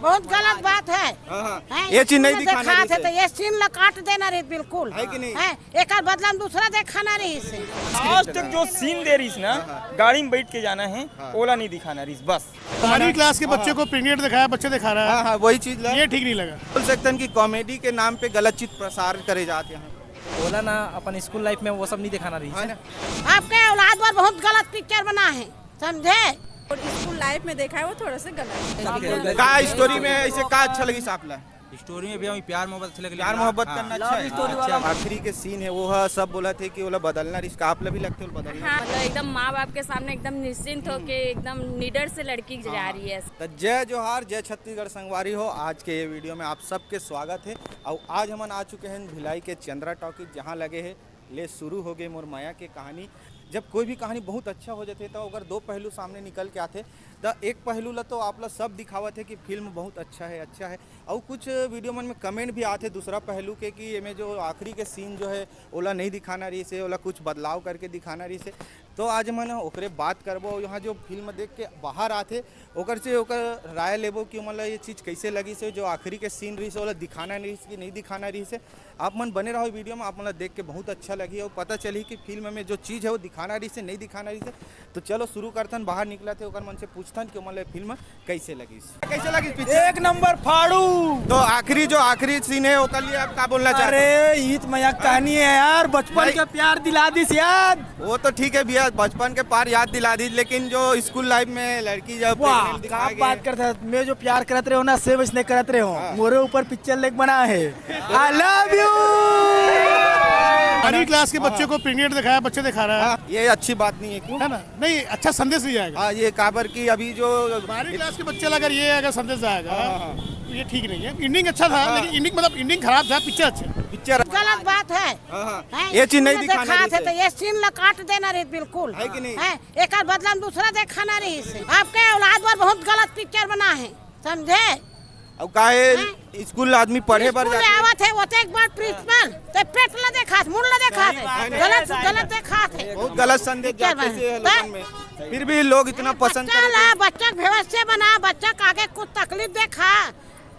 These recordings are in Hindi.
बहुत गलत बात है। ये चीज नहीं दिखाना थे तो ये सीन ला काट देना रही बिल्कुल है कि नहीं है। एक बदला में दूसरा दिखाना रही इसे। आज तक जो सीन दे रही ना गाड़ी में बैठ के जाना है ओला नहीं दिखाना रही बस। 12वीं क्लास के बच्चे को प्रेग्नेंट दिखाया, बच्चे दिखा रहा है। हाँ वही चीज ये ठीक नहीं लगा। बोल सकते हैं कि कॉमेडी के नाम पे गलत चीज प्रसार करे जाते हैं। बोला ना अपन स्कूल लाइफ में वो सब नहीं दिखाना रही है। आपके औलाद पर बहुत गलत पिक्चर बना है, समझे। और स्कूल लाइफ में देखा है वो थोड़ा सा गलत है। का स्टोरी में ऐसे का अच्छा लगी आपला? स्टोरी में भी हमें प्यार मोहब्बत अच्छा लगे। प्यार मोहब्बत करना अच्छा है। आखिरी के सीन है वो सब बोला थे कि वो बदलना रिश्ता आप भी लगते हो बदलना। हाँ, मतलब एकदम माँ बाप के सामने एकदम निश्चिंत होके एकदम निडर से लड़की जा रही है। तो जय जोहार, जय छत्तीसगढ़ संगवारी हो। आज के ये वीडियो में आप सबके स्वागत है। और आज हम आ चुके हैं भिलाई के चंद्रा टॉकीज, जहाँ लगे है ले शुरू हो गए मोर माया के कहानी। जब कोई भी कहानी बहुत अच्छा हो जाते तो अगर दो पहलू सामने निकल के आते तो एक पहलू ला तो आप लोग सब दिखावत है कि फिल्म बहुत अच्छा है। और कुछ वीडियो मन में कमेंट भी आते दूसरा पहलू के कि ये में जो आखिरी के सीन जो है ओला नहीं दिखाना रही से, ओला कुछ बदलाव करके दिखाना रही से। तो आज मन ओकरे बात करबो, यहाँ जो फिल्म देख के बाहर आते ओकर से ओकर राय लेबो कि मतलब ये चीज़ कैसे लगी से, जो आखिरी के सीन रही से ओला दिखाना नहीं कि नहीं दिखाना रही से। आप मन बने रहो वीडियो में, आप मतलब देख के बहुत अच्छा लगी और पता चली कि फिल्म में जो चीज़ है वो दिखाना रही से नहीं दिखाना रही से। तो चलो शुरू करतन, बाहर निकला थे ओकर मन से पूछतन कि मतलब फिल्म कैसे लगी पिक्चर। एक नंबर फाड़ू। तो आखिरी सीन है ओकर लिए आप क्या बोलना चाह रहे हैं? अरे ईद मजाक कहानी है यार, बचपन का प्यार दिला दी याद। वो तो ठीक है भैया, बचपन के पार याद दिला दी, लेकिन जो स्कूल लाइफ में लड़की जब आप बात करते मैं जो प्यार करते रहे हो ना से वैसे करते रहे हो। मोरे ऊपर पिक्चर लेक बना है। I love you. 12वीं क्लास के बच्चे को प्रेग्नेंट दिखाया, बच्चे दिखा रहा है। ये अच्छी बात नहीं है, क्यों है ना? नहीं, अच्छा संदेश नहीं जाएगा। हाँ, ये काबर की अभी जो 12वीं क्लास के बच्चे अगर ये अगर संदेश जाएगा तो ये ठीक नहीं है। एंडिंग अच्छा था, लेकिन एंडिंग खराब था, पिक्चर अच्छा। पिक्चर गलत बात है। ये चीज नहीं दिखाना थे तो ये सीन ला काट देना रही बिल्कुल है कि नहीं है। एक बदला में दूसरा दिखाना रही इसे। आपके औलाद पर बहुत गलत पिक्चर बना है, समझे। अब काहे स्कूल आदमी पढ़े बर जाते आवत है, वो तो एक बार प्रिंसिपल तो पेट ला देखा, मुंह ला देखा थे, गलत देखा थे, बहुत गलत संदेश जाते से लोगन में। फिर भी लोग इतना पसंद करते। बच्चा व्यवस्था बना, बच्चा का आगे कुछ तकलीफ देखा,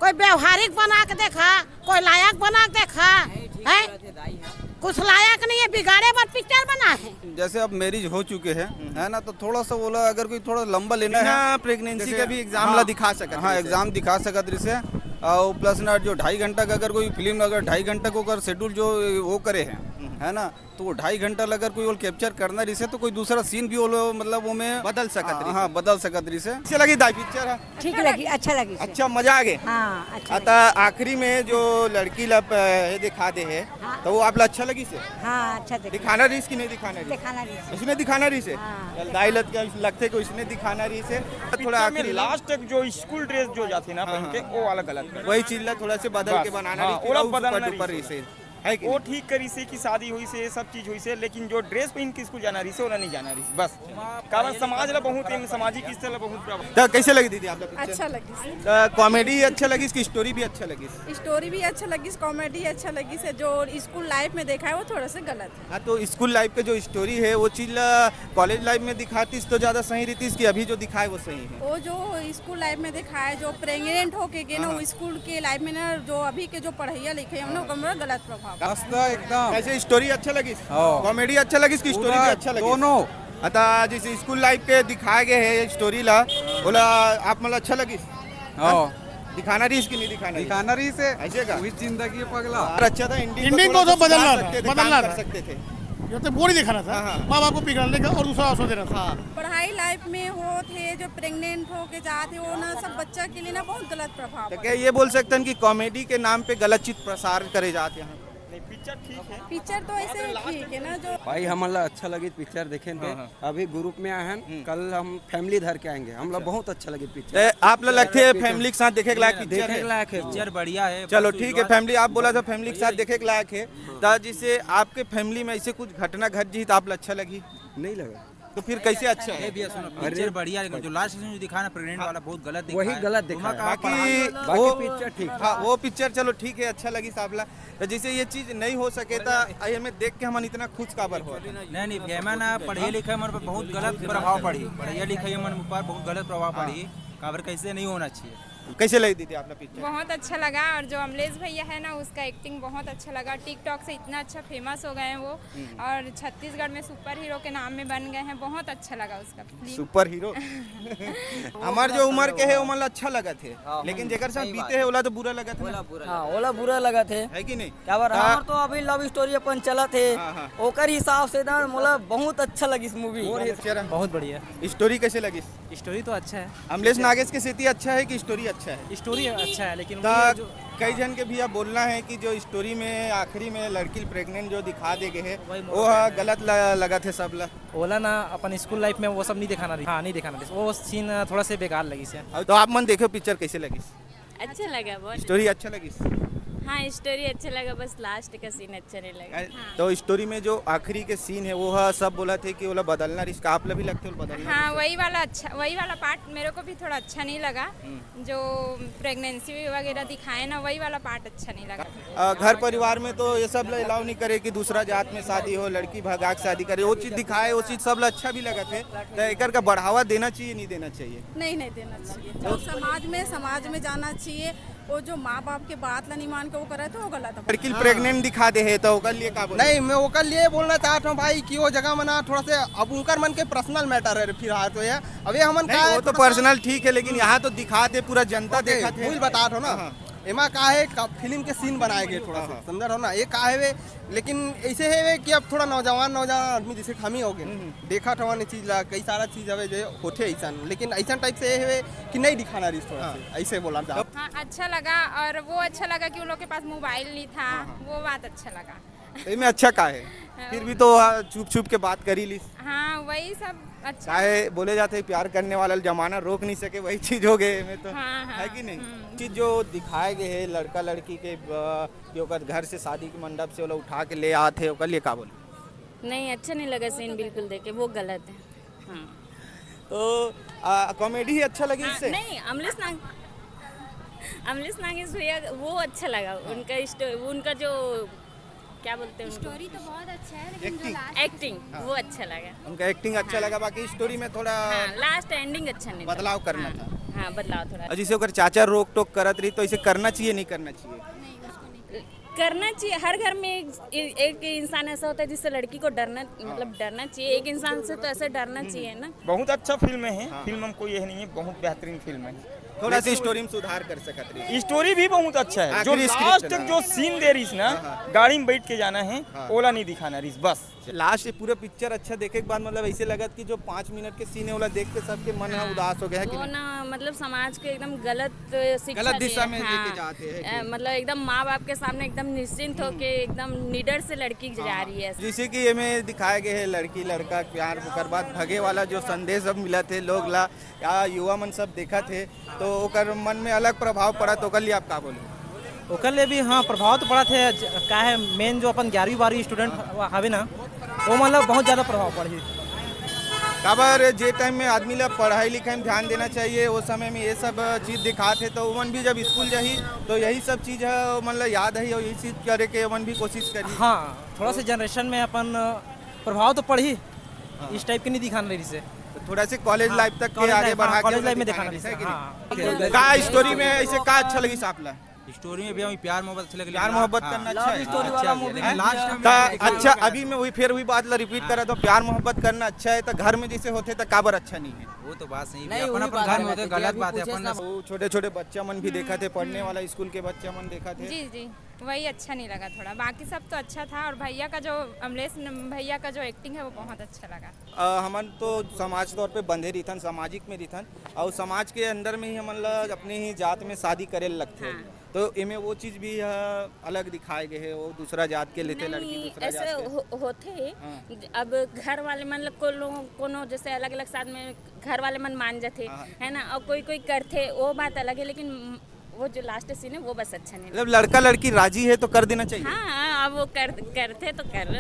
कोई व्यवहारिक बना के देखा, कोई लायक बना के देखा है। कुछ लायक नहीं है, बिगाड़े पर पिक्चर बना है। जैसे अब मैरिज हो चुके हैं है ना, तो थोड़ा सा बोला अगर कोई थोड़ा लंबा लेना है प्रेगनेंसी का भी एग्जाम ला दिखा सकते। हाँ, एग्जाम दिखा सकते से। और प्लस ना जो 2.5 घंटा का अगर कोई फिल्म अगर 2.5 घंटा को अगर शेड्यूल जो वो करे हैं है ना, तो वो 2.5 घंटा अगर कोई वो कैप्चर करना रही से तो कोई दूसरा सीन भी वो मतलब वो में बदल सकते। हाँ, बदल सकते रही से। अच्छी लगी दाई पिक्चर है? ठीक लगी, अच्छा लगी। अच्छा, मजा आ गए। हाँ, अच्छा अतः आखिरी में जो लड़की ला दिखा दे है तो वो आप ला अच्छा लगी से? हाँ, अच्छा दिखाना रही कि नहीं दिखाना रही? इसने दिखाना रही से दाई लगते को इसने दिखाना रही से। थोड़ा आखिरी लास्ट तक जो स्कूल ड्रेस जो जाती ना पहन के वो वाला गलत, वही चीज ला थोड़ा से बदल के बनाना रही से है कि वो ठीक करी से कि शादी हुई से सब चीज हुई से, लेकिन जो ड्रेस पहन के स्कूल जाना रही से वो नहीं जाना रही बस। कारण समाज ला बहुत सामाजिक स्तर ला बहुत प्रभाव। तो कैसे लगी दीदी आप? अच्छा लगी। कॉमेडी अच्छा लगी, इसकी स्टोरी भी अच्छा लगी? स्टोरी भी अच्छा लगी, कॉमेडी अच्छा लगी से। जो स्कूल लाइफ में देखा है वो थोड़ा सा गलत है। हाँ, तो स्कूल लाइफ के जो स्टोरी है वो चीज कॉलेज लाइफ में दिखाती तो ज्यादा सही रहती, इसकी अभी जो दिखाए वो सही है। वो जो स्कूल लाइफ में देखा है, जो प्रेग्नेंट होके के ना स्कूल के लाइफ में ना जो अभी के जो पढ़ाइया लिखे हैं उन्हें गलत प्रभाव। ऐसे स्टोरी अच्छा लगी, कॉमेडी अच्छा लगी, इसकी स्टोरी भी अच्छा लगी दोनों। अतः जिस स्कूल लाइफ के दिखाए गए है स्टोरी ला बोला आप मतलब अच्छा लगी। दिखाना रही इसकी नहीं दिखाना रही से ऐसे का जिंदगी पगला अच्छा था। एंडिंग को तो बदलना कर सकते थे, ये तो वो नहीं दिखाना था। माँ बाप को पिघलाने का और दूसरा अवसर देना था। पढ़ाई लाइफ में हो थे जो प्रेग्नेंट हो के जाते हो ना, सब बच्चा के लिए ना बहुत गलत प्रभाव। तो क्या ये बोल सकते हैं कि कॉमेडी के नाम पे गलत चीज प्रसार करे जाते हैं? पिक्चर ठीक है, पिक्चर तो ऐसे ठीक है ना। जो भाई हमारा अच्छा लगी पिक्चर देखे थे। अभी ग्रुप में आए हैं, कल हम फैमिली धर के आएंगे। हम लोग बहुत अच्छा लगी पिक्चर। आप लोग लगते हैं फैमिली के साथ देखे के लायक पिक्चर है? पिक्चर बढ़िया है। चलो ठीक है, फैमिली आप बोला था फैमिली के साथ देखे के लायक है, तो जिससे आपके फैमिली में ऐसे कुछ घटना घट जी तो आप अच्छा लगी? नहीं लगा तो फिर कैसे अच्छा है? पिक्चर बढ़िया, लेकिन जो लास्ट में जो दिखाना प्रेग्नेंट वाला बहुत गलत दिखा, वही गलत दिखा। बाकी वो पिक्चर ठीक, हाँ वो पिक्चर चलो ठीक है, अच्छा लगी साबला। तो जैसे ये चीज नहीं हो सके तो हमें देख के हम इतना खुश काबर हो? नहीं ना पढ़े लिखे मन पर बहुत गलत प्रभाव पड़ी। पढ़ाई लिखाई मन पर बहुत गलत प्रभाव पड़ी। काबर कैसे नहीं होना चाहिए। कैसे लगी दीदी आपला पिक्चर? बहुत अच्छा लगा और जो अमलेश भैया है ना उसका एक्टिंग बहुत अच्छा लगा। टिकटॉक से इतना अच्छा फेमस हो गए हैं वो और छत्तीसगढ़ में सुपर हीरो के नाम में बन गए हैं। बहुत अच्छा लगा उसका फिल्म। सुपर हीरो हमार जो उम्र के है वो मतलब अच्छा लगा थे, लेकिन जेकर साथ बीते है ओला तो बुरा लगा था ना? हाँ ओला बुरा लगा थे है कि नहीं? क्या बार हमार तो अभी लव स्टोरी अपन चला थे ओकर हिसाब से ना मोला बहुत अच्छा लगी इस मूवी। बहुत बढ़िया स्टोरी कैसे लगी? स्टोरी तो अच्छा है, अमलेश नागेश के स्थिति अच्छा है कि स्टोरी अच्छा है? स्टोरी अच्छा है लेकिन ता वो जो कई जन के भी अब बोलना है कि जो स्टोरी में आखिरी में लड़की प्रेग्नेंट जो दिखा दे गए है वो गलत लगा थे सब ला। ओला ना अपन स्कूल लाइफ में वो सब नहीं दिखाना रही। हाँ नहीं दिखाना रही, वो सीन थोड़ा से बेकार लगी से। तो आप मन देखो पिक्चर कैसे लगी? अच्छा लगा बहुत। स्टोरी अच्छा लगी? हाँ स्टोरी अच्छा लगा, बस लास्ट का सीन अच्छा नहीं लगा। तो स्टोरी में जो आखिरी के सीन है वो सब बोला थे कि वो बदलना रिस्क आप भी लगते हो बदलना? हाँ वही वाला पार्ट मेरे को भी थोड़ा अच्छा नहीं लगा। जो प्रेगनेंसी वगैरह दिखाए ना वही वाला पार्ट अच्छा नहीं लगा। घर परिवार में तो ये सब अलाउ नहीं करे कि दूसरा जात में शादी हो, लड़की भगा के शादी करे, वो चीज दिखाए वो चीज सब अच्छा भी लगा थे। तो एक का बढ़ावा देना चाहिए नहीं देना चाहिए? नहीं देना चाहिए। जो समाज में जाना चाहिए। वो जो माँ बाप के बात ला नहीं मान के वो करे तो वो गलत है। लड़की प्रेग्नेंट दिखा दे है तो ओकर लिए का बोले? नहीं मैं ओकर लिए बोलना चाहता हूँ भाई कि वो जगह मना थोड़ा से अब उनकर मन के पर्सनल मैटर है फिर तो ये अभी हमन का वो तो पर्सनल ठीक है, लेकिन यहाँ तो दिखा दे पूरा जनता देखा थे। भूल बता रहा ना एमा का है फिल्म के सीन बनाए गए थोड़ा सा समझ रहा हो ना ये का है वे, लेकिन ऐसे है वे कि अब थोड़ा नौजवान आदमी जैसे खामी हो गए देखा था ने चीज ला कई सारा चीज हवे जो होते ऐसा, लेकिन ऐसा टाइप से है कि नहीं दिखाना रही थोड़ा से ऐसे बोला था। हाँ अच्छा लगा और वो अच्छा लगा कि उन लोग के पास मोबाइल नहीं था, वो बात अच्छा लगा। में अच्छा का है फिर भी तो छुप छुप के बात करी ली। हाँ वही सब अच्छा चाहे बोले जाते हैं प्यार करने वाला जमाना रोक नहीं सके, वही चीज हो गए में तो हाँ, है कि नहीं? चीज जो दिखाए गए है लड़का लड़की के कि ओकर घर से शादी के मंडप से वो लोग उठा के ले आते ओकर लिए का बोले? नहीं अच्छा नहीं लगा सीन, बिल्कुल देखे वो गलत है। हाँ तो कॉमेडी ही अच्छा लगी इससे? नहीं अमलेश नागेश भैया वो अच्छा लगा। उनका जो क्या बोलते हैं स्टोरी तो बहुत अच्छा है लेकिन जो एक्टिंग वो अच्छा लगा। उनका एक्टिंग अच्छा लगा, बाकी स्टोरी में थोड़ा लास्ट एंडिंग अच्छा नहीं बदलाव करना था। हाँ बदलाव थोड़ा। जैसे अगर चाचा रोक टोक करत रही तो इसे करना चाहिए नहीं करना चाहिए? करना चाहिए। हर घर में एक इंसान ऐसा होता है जिससे लड़की को डरना चाहिए। एक इंसान से तो ऐसे डरना चाहिए ना। बहुत अच्छा फिल्म है। फिल्म हमको यह नहीं है, बहुत बेहतरीन फिल्म है। थोड़ा सी स्टोरी में सुधार कर सकते रही। स्टोरी भी बहुत अच्छा है। जो लास्ट तक जो सीन दे रही ना गाड़ी में बैठ के जाना है ओला नहीं दिखाना रही बस। लास्ट पूरा पिक्चर अच्छा देखे के बाद मतलब ऐसे लगा कि जो 5 मिनट के सीन है वो देख के सबके मन उदास हो गया है कि वो ना मतलब समाज को एकदम गलत शिक्षा गलत दिशा में लेके जाते हैं। मतलब एकदम माँ बाप के सामने एकदम निश्चिंत होके एकदम निडर से लड़की जा रही है। जैसे कि ये में दिखाए गए है लड़की लड़का प्यार ओकर बाद भगे वाला जो संदेश सब मिला थे लोग ला या युवा मन सब देखा थे तो ओकर मन में अलग प्रभाव पड़ा। तो ओकर लिए आप का बोले? ओकर लिए भी हाँ प्रभाव तो पड़ा थे। का है मेन जो अपन 11वीं 12वीं स्टूडेंट हवे ना वो मतलब बहुत ज़्यादा प्रभाव पड़ी। काबर जे टाइम में आदमी ला पढ़ाई लिखाई में ध्यान देना चाहिए वो समय में ये सब चीज़ दिखाते तो उमन भी जब स्कूल जाही तो यही सब चीज़ है मतलब याद है और यही चीज़ करे के उमन भी कोशिश करी। हाँ थोड़ा सा जनरेशन में अपन प्रभाव तो पड़ी इस टाइप के नहीं दिखाना रही से। तो थोड़ा से कॉलेज लाइफ तक के आगे बढ़ा कॉलेज लाइफ में दिखाना रही। का स्टोरी में ऐसे का अच्छा लगी सापला? स्टोरी में भी हमें प्यार मोहब्बत अच्छा लगे। प्यार मोहब्बत करना अच्छा है। स्टोरी वाला मूवी अच्छा अभी मैं वही फिर वही बात ला रिपीट करा तो प्यार मोहब्बत करना अच्छा है तो घर में जैसे होते तो काबर अच्छा नहीं है? वो तो बात सही नहीं, है। अपन वही बात घर है, में होते गलत बात है। अपन वो छोटे छोटे बच्चा मन भी देखा थे, पढ़ने वाला स्कूल के बच्चा मन देखा थे। जी वही अच्छा नहीं लगा थोड़ा। बाकी सब तो अच्छा था और भैया का जो अमलेश भैया का जो एक्टिंग है वो बहुत अच्छा लगा। हमन तो समाज तौर पे बंधे रही सामाजिक में रही और समाज के अंदर में ही हमन अपने ही जात में शादी करे लगते हैं। तो इमे वो चीज भी अलग दिखाए गए है। वो दूसरा जात के लेते लड़की दूसरा ऐसे जात होते अब घर वाले मतलब कोनो जैसे अलग अलग साथ में घर वाले मन मान जाते है ना और कोई करते वो बात अलग है, लेकिन वो जो लास्ट सीन है वो बस अच्छा नहीं मतलब लड़का लड़की राजी है तो कर देना चाहिए। हाँ अब वो करते तो कर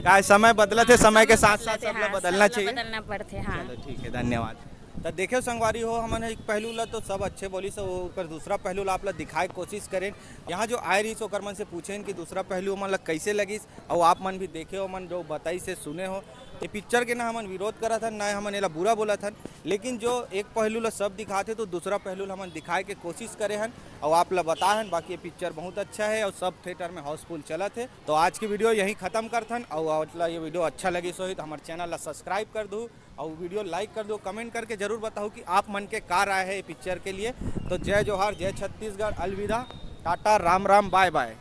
क्या समय बदला थे, समय के साथ साथ सब बदलना चाहिए, बदलना पड़ते। हाँ ठीक है धन्यवाद। तो देखो संगवारी हो हमन एक पहलू ला तो सब अच्छे बोली से ऊपर दूसरा पहलू ला आप ला दिखाए कोशिश करें। यहाँ जो आए रही ओकर मन से पूछें कि दूसरा पहलू मन ला कैसे लगी और आप मन भी देखे हो मन जो बताई से सुने हो। ये पिक्चर के ना हमन विरोध करा था ना हमन एला बुरा बोला था, लेकिन जो एक पहलू ला सब दिखाते तो दूसरा पहलू ला हम दिखाए के कोशिश करे हन और आप ला बताए बाकी ये पिक्चर बहुत अच्छा है और सब थिएटर में हाउसफुल चला थे। तो आज की वीडियो यहीं ख़त्म करथन और मतलब ये वीडियो अच्छा लगी सो तो हमारे चैनल ला सब्सक्राइब कर दो और वीडियो लाइक कर दो, कमेंट करके जरूर बताओ कि आप मन के का राय है ये पिक्चर के लिए। तो जय जोहार, जय छत्तीसगढ़, अलविदा, टाटा, राम राम, बाय बाय।